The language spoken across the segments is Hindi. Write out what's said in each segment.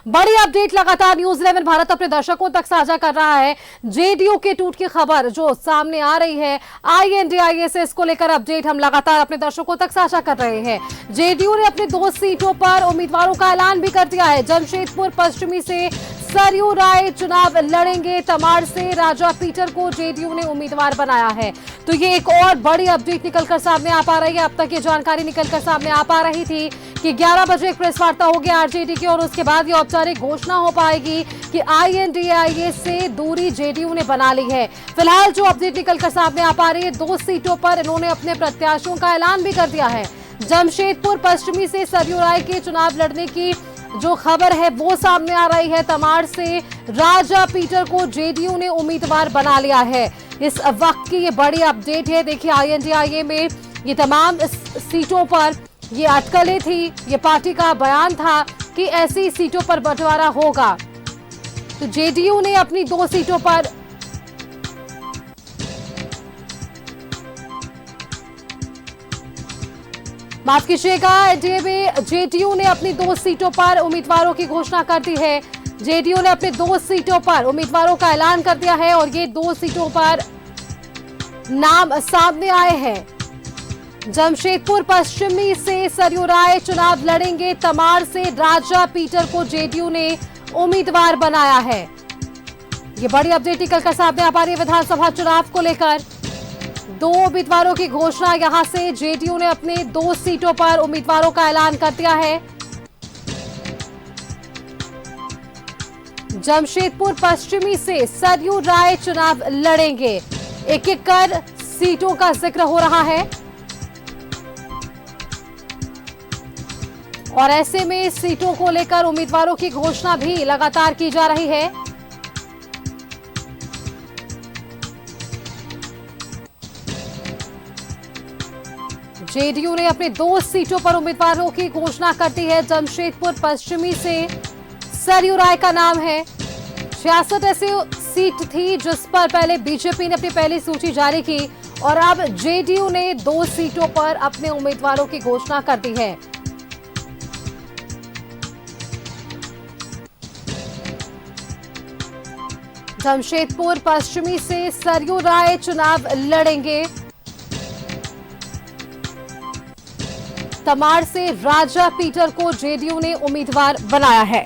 बड़ी अपडेट लगातार न्यूज़ 11 भारत अपने दर्शकों तक साझा कर रहा है। जेडीयू के टूट की खबर जो सामने आ रही है, INDISS को लेकर अपडेट हम लगातार अपने दर्शकों तक साझा कर रहे हैं। जेडीयू ने अपनी 2 सीटों पर उम्मीदवारों का ऐलान भी कर दिया है। जमशेदपुर पश्चिमी से सरयू राय चुनाव लड़ेंगे, तमाड़ से राजा पीटर को जेडीयू ने उम्मीदवार बनाया है। तो ये एक और बड़ी अपडेट निकलकर सामने आ पा रही है। अब तक ये जानकारी निकलकर सामने आ पा रही थी कि 11 बजे एक प्रेस वार्ता होगी आरजेडी की और उसके बाद ये औपचारिक घोषणा हो पाएगी कि INDISS से दूरी जेडीयू ने बना ली है। फिलहाल जो अपडेट निकलकर सामने आ पा रही है, 2 सीटों पर इन्होंने अपने प्रत्याशियों का ऐलान भी कर दिया है। जमशेदपुर पश्चिमी से सरयू राय के चुनाव लड़ने की जो खबर है वो सामने आ रही है। तमाड़ से राजा पीटर को जेडीयू ने उम्मीदवार बना लिया है। इस वक्त की ये बड़ी अपडेट है। देखिए, INDIA में ये तमाम सीटों पर ये अटकलें थी, ये पार्टी का बयान था कि ऐसी सीटों पर बंटवारा होगा। तो जेडीयू ने अपनी 2 सीटों पर माफ कीजिएगा, एनडीए में जेडीयू ने अपनी 2 सीटों पर उम्मीदवारों की घोषणा कर दी है। जेडीयू ने अपने 2 सीटों पर उम्मीदवारों का ऐलान कर दिया है और ये 2 सीटों पर नाम सामने आए हैं। जमशेदपुर पश्चिमी से सरयू राय चुनाव लड़ेंगे, तमाड़ से राजा पीटर को जेडीयू ने उम्मीदवार बनाया है। ये बड़ी अपडेट निकलकर सामने आ पा रही है विधानसभा चुनाव को लेकर। 2 उम्मीदवारों की घोषणा यहां से जेडीयू ने अपने 2 सीटों पर उम्मीदवारों का ऐलान कर दिया है। जमशेदपुर पश्चिमी से सरयू राय चुनाव लड़ेंगे। एक-एक कर सीटों का जिक्र हो रहा है और ऐसे में सीटों को लेकर उम्मीदवारों की घोषणा भी लगातार की जा रही है। जेडीयू ने अपने 2 सीटों पर उम्मीदवारों की घोषणा कर दी है। जमशेदपुर पश्चिमी से सरयू राय का नाम है। 66 ऐसी सीट थी जिस पर पहले बीजेपी ने अपनी पहली सूची जारी की और अब जेडीयू ने 2 सीटों पर अपने उम्मीदवारों की घोषणा कर दी है। जमशेदपुर पश्चिमी से सरयू राय चुनाव लड़ेंगे, तमाड़ से राजा पीटर को जेडीयू ने उम्मीदवार बनाया है।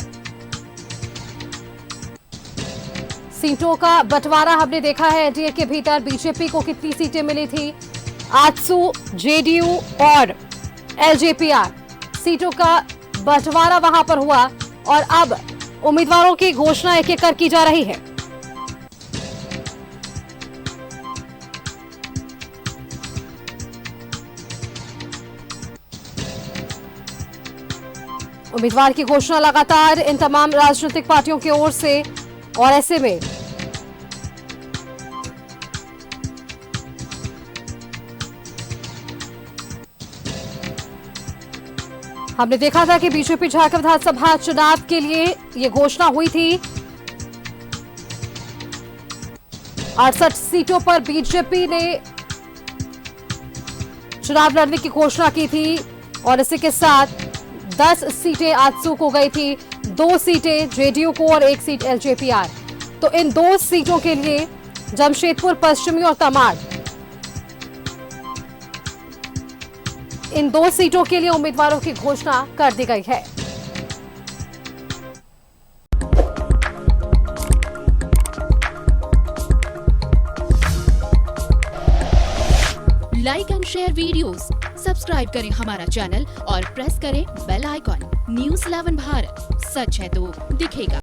सीटों का बंटवारा हमने देखा है। एनडीए के भीतर बीजेपी को कितनी सीटें मिली थी, आजसू, जेडीयू और LJPR सीटों का बंटवारा वहां पर हुआ और अब उम्मीदवारों की घोषणा एक-एक कर की जा रही है। उम्मीदवार की घोषणा लगातार इन तमाम राजनीतिक पार्टियों की ओर से और ऐसे में हमने देखा था कि बीजेपी झारखंड विधानसभा चुनाव के लिए यह घोषणा हुई थी। 68 सीटों पर बीजेपी ने चुनाव लड़ने की घोषणा की थी और इसी के साथ 10 सीटें आजसू को गई थी, 2 सीटें जेडीयू को और 1 सीट LJPR। तो इन 2 सीटों के लिए जमशेदपुर पश्चिमी और तमाड़, इन 2 सीटों के लिए उम्मीदवारों की घोषणा कर दी गई है। Like and share videos, subscribe करें हमारा चैनल और प्रेस करें बेल आइकॉन। न्यूज़ 11 भारत, सच है तो दिखेगा।